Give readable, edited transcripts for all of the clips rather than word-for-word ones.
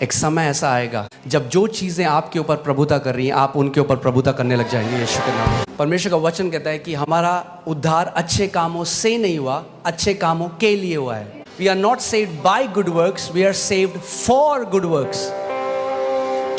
एक समय ऐसा आएगा जब जो चीजें आपके ऊपर प्रभुता कर रही हैं, आप उनके ऊपर प्रभुता करने लग जाएंगे यीशु के नाम में। परमेश्वर का वचन कहता है कि हमारा उद्धार अच्छे कामों से नहीं हुआ, अच्छे कामों के लिए हुआ है। We are not saved by good works, we are saved for good works.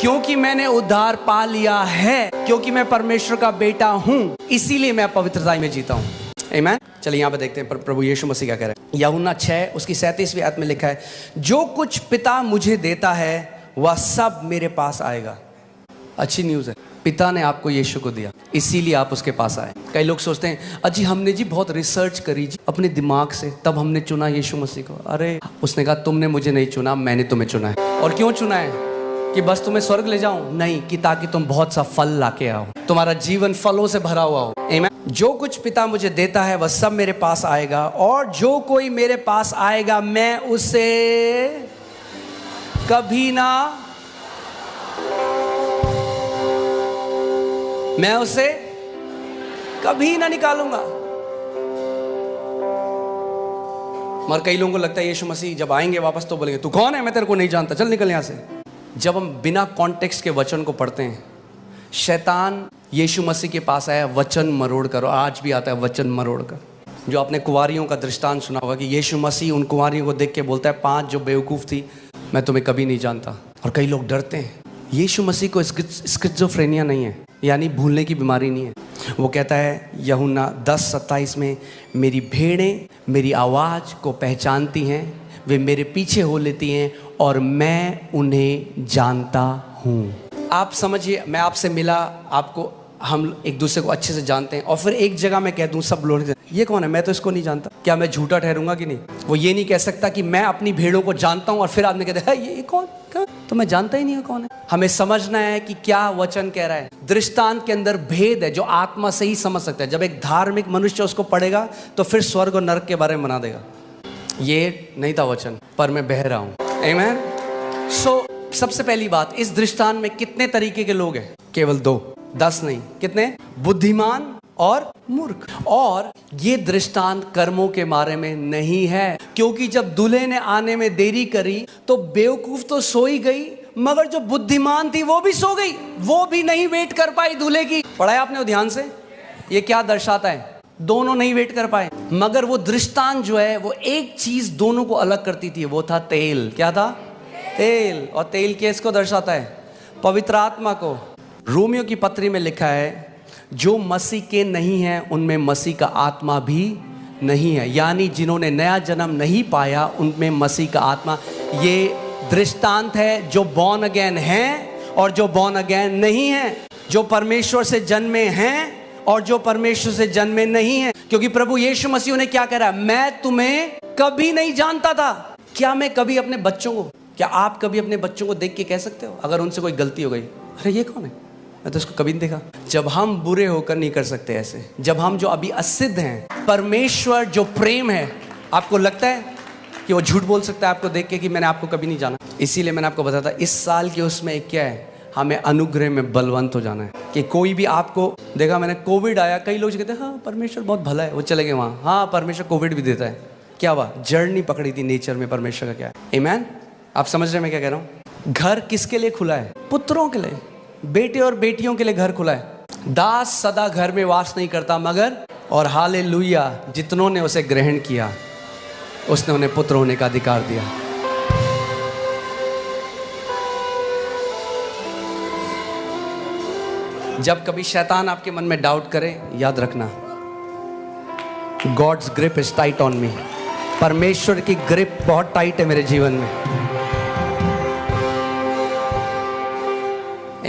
क्योंकि मैंने उद्धार पा लिया है, क्योंकि मैं परमेश्वर का बेटा हूं, इसीलिए मैं पवित्रता में जीता हूं। आमीन। चलिए यहाँ पे देखते हैं प्रभु यीशु मसीह क्या कह रहे हैं। यूहन्ना 6 उसकी 37वीं आयत में लिखा है, जो कुछ पिता मुझे देता है वह सब मेरे पास आएगा। अच्छी न्यूज़ है, पिता ने आपको यीशु को दिया, इसीलिए आप उसके पास आए। कई लोग सोचते हैं अजी हमने जी बहुत रिसर्च करी जी अपने दिमाग से, तब हमने चुना यीशु मसीह को। अरे उसने कहा तुमने मुझे नहीं चुना, मैंने तुम्हें चुना है। और क्यों चुना है? कि बस तुम्हें स्वर्ग ले जाऊं? नहीं, कि ताकि तुम बहुत सा फल लाके आओ, तुम्हारा जीवन फलों से भरा हुआ हो। आमीन। जो कुछ पिता मुझे देता है वह सब मेरे पास आएगा, और जो कोई मेरे पास आएगा मैं उसे कभी ना निकालूंगा। मगर कई लोगों को लगता है यीशु मसीह जब आएंगे वापस तो बोलेंगे तू कौन है, मैं तेरे को नहीं जानता, चल निकल यहां से। जब हम बिना कॉन्टेक्स्ट के वचन को पढ़ते हैं, शैतान यीशु मसीह के पास आया वचन मरोड़ कर, और आज भी आता है वचन मरोड़ कर। जो आपने कुंवारियों का दृष्टांत सुना होगा कि यीशु मसीह उन कुंवारियों को देख के बोलता है 5 जो बेवकूफ़ थी मैं तुम्हें कभी नहीं जानता। और कई लोग डरते हैं। यीशु मसीह को स्किज़ोफ्रेनिया नहीं है, यानी भूलने की बीमारी नहीं है। वो कहता है यूहन्ना 10:27 में, मेरी भेड़ें मेरी आवाज़ को पहचानती हैं, वे मेरे पीछे हो लेती हैं और मैं उन्हें जानता हूँ। आप समझिए, मैं आपसे मिला, आपको हम एक दूसरे को अच्छे से जानते हैं, और फिर एक जगह मैं कह दूं सब लोग ये कौन है, मैं तो इसको नहीं जानता, क्या मैं झूठा ठहरूंगा कि नहीं? वो ये नहीं कह सकता कि मैं अपनी भेड़ों को जानता हूं और फिर आदमी कहते हैं ये कौन, तो मैं जानता ही नहीं हूं कौन है। हमें समझना है कि क्या वचन कह रहा है। दृष्टांत के अंदर भेद है जो आत्मा से ही समझ सकता है। जब एक धार्मिक मनुष्य उसको पढ़ेगा तो फिर स्वर्ग और नरक के बारे में बना देगा। ये नहीं था वचन, पर मैं बह रहा हूं। आमीन। सो सबसे पहली बात, इस दृष्टांत में कितने तरीके के लोग हैं? केवल 2, 10 नहीं। कितने? बुद्धिमान और मूर्ख। और ये दृष्टांत कर्मों के बारे में नहीं है, क्योंकि जब दूल्हे ने आने में देरी करी तो बेवकूफ तो सो ही गई, मगर जो बुद्धिमान थी वो भी सो गई, वो भी नहीं वेट कर पाई दूल्हे की। पढ़ाया आपने ध्यान से? ये क्या दर्शाता है? दोनों नहीं वेट कर पाए। मगर वो दृष्टांत जो है वो एक चीज दोनों को अलग करती थी, वो था तेल। क्या था? तेल। और तेल किसको दर्शाता है? पवित्र आत्मा को। रोमियो की पत्री में लिखा है जो मसीह के नहीं है उनमें मसीह का आत्मा भी नहीं है, यानी जिन्होंने नया जन्म नहीं पाया उनमें मसीह का आत्मा। ये दृष्टांत है जो बॉर्न अगेन हैं और जो बॉर्न अगेन नहीं है, जो परमेश्वर से जन्मे हैं और जो परमेश्वर से जन्मे नहीं हैं। क्योंकि प्रभु यीशु मसीह ने क्या कह रहा है? मैं तुम्हें कभी नहीं जानता था। क्या मैं कभी अपने बच्चों को, क्या आप कभी अपने बच्चों को देख के कह सकते हो अगर उनसे कोई गलती हो गई, अरे ये कौन है, मैं तो इसको कभी नहीं देखा? जब हम बुरे होकर नहीं कर सकते ऐसे, जब हम जो अभी असिद्ध हैं, परमेश्वर जो प्रेम है, आपको लगता है कि वो झूठ बोल सकता है आपको देख के कि मैंने आपको कभी नहीं जाना? इसीलिए मैंने आपको बताया था इस साल के उसमें क्या है, हमें अनुग्रह में बलवंत हो जाना है। कि कोई भी आपको देखा, मैंने कोविड आया, कई लोग कहते हैं हाँ परमेश्वर बहुत भला है, वो चले गए वहाँ, हाँ परमेश्वर कोविड भी देता है। क्या हुआ? जड़ नहीं पकड़ी थी नेचर में परमेश्वर का। क्या है? आमीन। आप समझ रहे मैं क्या कह रहा हूँ? घर किसके लिए खुला है? पुत्रों के लिए, बेटे और बेटियों के लिए घर खुला है। दास सदा घर में वास नहीं करता, मगर और हालेलुया जितनों ने उसे ग्रहण किया उसने उन्हें पुत्र होने का अधिकार दिया। जब कभी शैतान आपके मन में डाउट करे, याद रखना God's grip is tight on me. परमेश्वर की ग्रिप बहुत टाइट है मेरे जीवन में।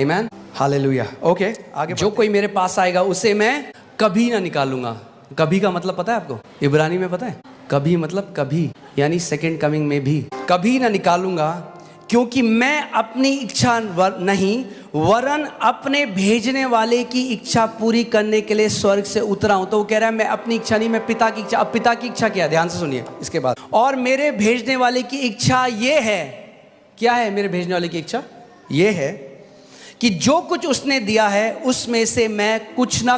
आमीन। हालेलुया। ओके, आगे। जो कोई मेरे पास आएगा उसे मैं कभी ना निकालूंगा। कभी का मतलब पता है आपको? इब्रानी में पता है? कभी मतलब कभी, यानी सेकंड कमिंग में भी। कभी ना निकालूंगा, क्योंकि मैं अपनी इच्छा नहीं वरन अपने भेजने वाले की इच्छा पूरी करने के लिए स्वर्ग से उतरा हूं। तो वो कह रहा है मैं अपनी इच्छा नहीं, मैं पिता की इच्छा। अब पिता की इच्छा क्या है? ध्यान से सुनिए इसके बाद। और मेरे भेजने वाले की इच्छा ये है। क्या है मेरे भेजने वाले की इच्छा? ये है कि जो कुछ उसने दिया है उसमें से मैं कुछ ना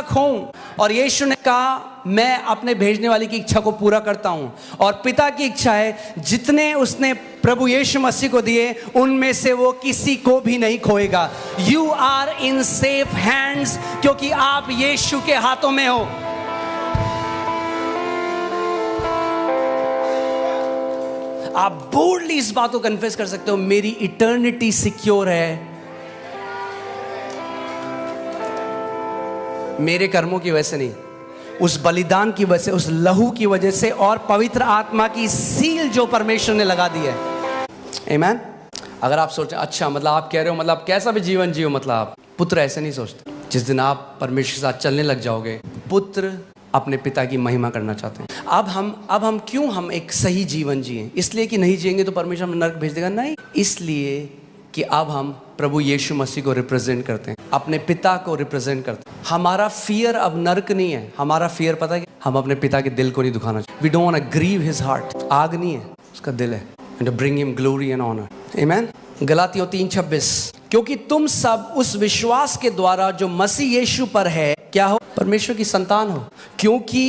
खोऊं। और यीशु ने कहा मैं अपने भेजने वाले की इच्छा को पूरा करता हूं, और पिता की इच्छा है जितने उसने प्रभु यीशु मसीह को दिए उनमें से वो किसी को भी नहीं खोएगा। You are in safe hands, क्योंकि आप यीशु के हाथों में हो। आप बोल्डली इस बात को कन्फेस कर सकते हो, मेरी इटर्निटी सिक्योर है मेरे कर्मों की वजह से नहीं, उस बलिदान की वजह से, उस लहू की वजह से, और पवित्र आत्मा की सील जो परमेश्वर ने लगा दी है। आमीन। अगर आप सोचें अच्छा मतलब आप कह रहे हो मतलब कैसा भी जीवन जियो, मतलब आप पुत्र ऐसे नहीं सोचते। जिस दिन आप परमेश्वर के साथ चलने लग जाओगे, पुत्र अपने पिता की महिमा करना चाहते हैं। अब हम क्यों हम एक सही जीवन जिए? इसलिए कि नहीं जिएंगे तो परमेश्वर हमें नरक भेज देगा? नहीं, इसलिए कि अब हम प्रभु यीशु मसीह को रिप्रेजेंट करते हैं, अपने पिता को रिप्रेजेंट करते हैं। हमारा फियर अब नरक नहीं है, हमारा फियर पता है, हम अपने पिता के दिल को नहीं दुखाना चाहिए। We don't want to grieve his heart. आग नहीं है, उसका दिल है, and to bring him glory and honour. आमीन। गलातियों 3:26, क्योंकि तुम सब उस विश्वास के द्वारा जो मसीह यीशु पर है क्या हो? परमेश्वर की संतान हो। क्योंकि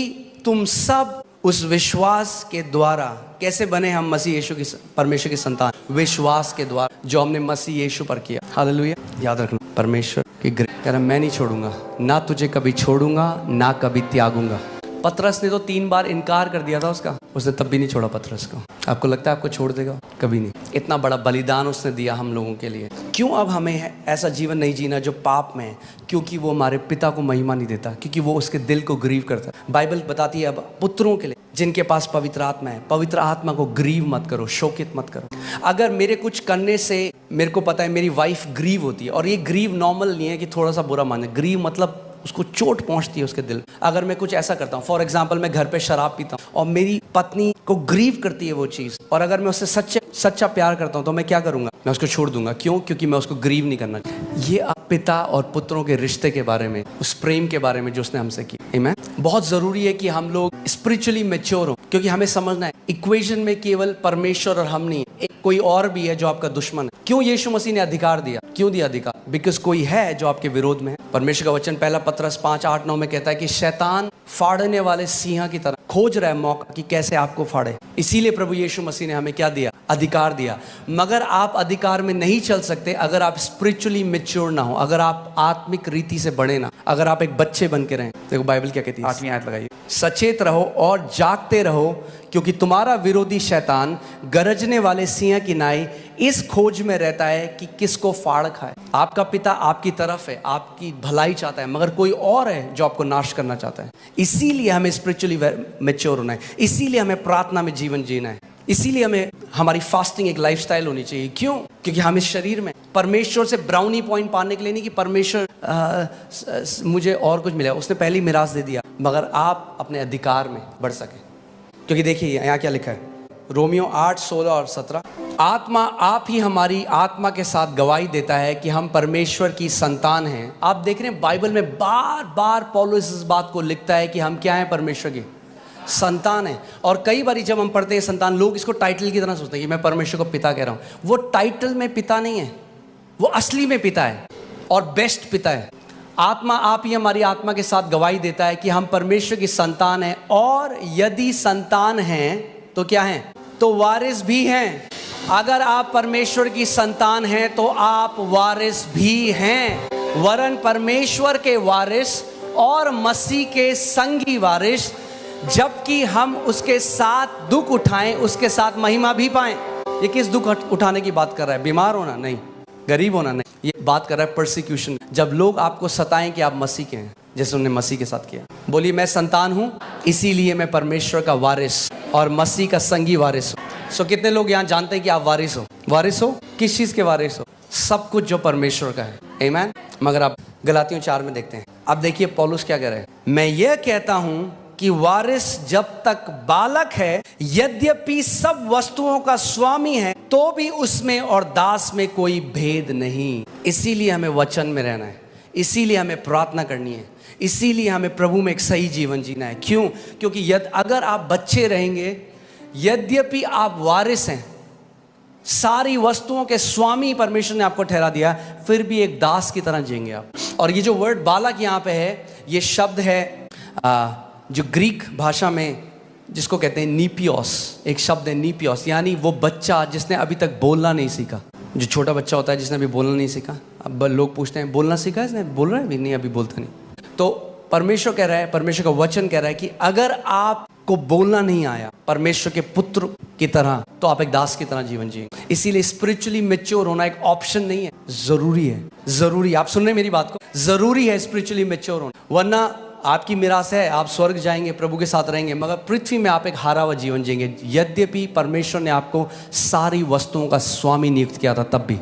तुम सब उस विश्वास के द्वारा, कैसे बने हम मसीह यीशु की परमेश्वर की संतान? विश्वास के द्वारा जो हमने मसीह यीशु पर किया। हालेलुया। याद रखना, परमेश्वर की कह रहा मैं नहीं छोड़ूंगा, ना तुझे कभी छोड़ूंगा, ना कभी त्यागूंगा। पतरस ने तो 3 बार इनकार कर दिया था उसका, उसने तब भी नहीं छोड़ा पतरस को। आपको लगता है आपको छोड़ देगा? कभी नहीं। इतना बड़ा बलिदान उसने दिया हम लोगों के लिए। क्यों अब हमें ऐसा जीवन नहीं जीना जो पाप में है? क्योंकि वो हमारे पिता को महिमा नहीं देता, क्योंकि वो उसके दिल को ग्रीव करता है। बाइबल बताती है अब पुत्रों के लिए जिनके पास पवित्र आत्मा है, पवित्र आत्मा को ग्रीव मत करो, शोकित मत करो। अगर मेरे कुछ करने से मेरे को पता है मेरी वाइफ ग्रीव होती है, और ये ग्रीव नॉर्मल नहीं है कि थोड़ा सा बुरा माने, ग्रीव मतलब उसको चोट पहुंचती है उसके दिल। अगर मैं कुछ ऐसा करता हूँ, फॉर एग्जाम्पल मैं घर पे शराब पीता हूँ और मेरी पत्नी को ग्रीव करती है वो चीज़, और अगर मैं उससे सच्चा प्यार करता हूँ तो मैं क्या करूँगा? मैं उसको छोड़ दूंगा। क्यों? क्योंकि मैं उसको ग्रीव नहीं करना चाहिए। ये पिता और पुत्रों के रिश्ते के बारे में, उस प्रेम के बारे में जो उसने हमसे की। आमीन। बहुत ज़रूरी है कि हम लोग स्पिरिचुअली मैच्योर हो, क्योंकि हमें समझना है इक्वेशन में केवल परमेश्वर और हम नहीं, एक कोई और भी है जो आपका दुश्मन है। क्यों यीशु मसीह ने अधिकार दिया? क्यों दिया अधिकार? बिकॉज कोई है जो आपके विरोध में है। परमेश्वर का वचन 1 पतरस 5:8-9 में कहता है कि शैतान फाड़ने वाले सिंह की तरह खोज रहा है मौका कि कैसे आपको फाड़े। इसीलिए प्रभु यीशु मसीह ने हमें क्या दिया? अधिकार दिया। मगर आप अधिकार में नहीं चल सकते अगर आप स्पिरिचुअली मैच्योर ना हो, अगर आप आत्मिक रीति से बढ़े ना, अगर आप एक बच्चे बन के रहें। देखो बाइबल क्या कहती है, 8वीं आयत लगाइए, सचेत रहो और जागते रहो, क्योंकि तुम्हारा विरोधी शैतान गरजने वाले सिंह की नाई इस खोज में रहता है कि किसको फाड़ खाए। आपका पिता आपकी तरफ है, आपकी भलाई चाहता है, मगर कोई और है जो आपको नाश करना चाहता है। इसीलिए हमें स्पिरिचुअली मैच्योर होना है, इसीलिए हमें प्रार्थना में जीवन जीना है, इसीलिए हमें हमारी फास्टिंग एक लाइफस्टाइल होनी चाहिए। क्यों? क्योंकि हम इस शरीर में परमेश्वर से ब्राउनी पॉइंट पाने के लिए नहीं कि परमेश्वर मुझे और कुछ मिला, उसने पहली मिरास दे दिया, मगर आप अपने अधिकार में बढ़ सके। क्योंकि देखिए यहाँ क्या लिखा है, रोमियो 8:16 और 17, आत्मा आप ही हमारी आत्मा के साथ गवाही देता है कि हम परमेश्वर की संतान हैं। आप देख रहे हैं बाइबल में बार बार पौलुस इस बात को लिखता है कि हम क्या हैं? परमेश्वर की संतान है। और कई बार जब हम पढ़ते हैं संतान, लोग इसको टाइटल की तरह सोचते हैं कि मैं परमेश्वर को पिता कह रहा हूँ। वो टाइटल में पिता नहीं है, वो असली में पिता है और बेस्ट पिता है। आत्मा आप ही हमारी आत्मा के साथ गवाही देता है कि हम परमेश्वर की संतान हैं, और यदि संतान हैं तो क्या हैं? तो वारिस भी हैं। अगर आप परमेश्वर की संतान हैं तो आप वारिस भी हैं, वरन परमेश्वर के वारिस और मसीह के संगी वारिस, जबकि हम उसके साथ दुख उठाएं, उसके साथ महिमा भी पाएं। ये किस दुख उठाने की बात कर रहा है? बीमार होना नहीं, गरीब होना नहीं, ये बात कर रहा है परसिक्यूशन। जब लोग आपको सताएं कि आप मसीह के हैं, जैसे उन्होंने मसीह के साथ किया। बोलिए मैं संतान हूं, इसीलिए मैं परमेश्वर का वारिस और मसीह का संगी वारिस हूं। सो कितने लोग यहाँ जानते हैं कि आप वारिस हो? वारिस हो किस चीज के वारिस हो? सब कुछ जो परमेश्वर का है। आमीन। मगर आप गलातियों 4 में देखते हैं, अब देखिए पौलुस क्या कह रहे हैं, मैं यह कहता हूं कि वारिस जब तक बालक है, यद्यपि सब वस्तुओं का स्वामी है, तो भी उसमें और दास में कोई भेद नहीं। इसीलिए हमें वचन में रहना है, इसीलिए हमें प्रार्थना करनी है, इसीलिए हमें प्रभु में एक सही जीवन जीना है। क्यों? क्योंकि अगर आप बच्चे रहेंगे, यद्यपि आप वारिस हैं, सारी वस्तुओं के स्वामी परमेश्वर ने आपको ठहरा दिया, फिर भी एक दास की तरह जिएंगे आप। और ये जो वर्ड बालक यहाँ पे है, ये शब्द है जो ग्रीक भाषा में जिसको कहते हैं नीपियोस, एक शब्द है नीपियोस, यानी वो बच्चा जिसने अभी तक बोलना नहीं सीखा। जो छोटा बच्चा होता है जिसने अभी बोलना नहीं सीखा, अब लोग पूछते हैं बोलना सीखा है इसने, बोल रहा है भी नहीं, अभी बोलता नहीं। तो परमेश्वर कह रहा है, परमेश्वर का वचन कह रहा है कि अगर आपको बोलना नहीं आया परमेश्वर के पुत्र की तरह, तो आप एक दास की तरह जीवन जिए। इसीलिए स्पिरिचुअली मैच्योर होना एक ऑप्शन नहीं है, जरूरी है। जरूरी, आप सुन रहे हैं मेरी बात को, जरूरी है स्पिरिचुअली मैच्योर होना, वरना आपकी मिरास है आप स्वर्ग जाएंगे, प्रभु के साथ रहेंगे, मगर पृथ्वी में आप एक हारा हुआ जीवन जिएंगे। यद्यपि परमेश्वर ने आपको सारी वस्तुओं का स्वामी नियुक्त किया था, तब भी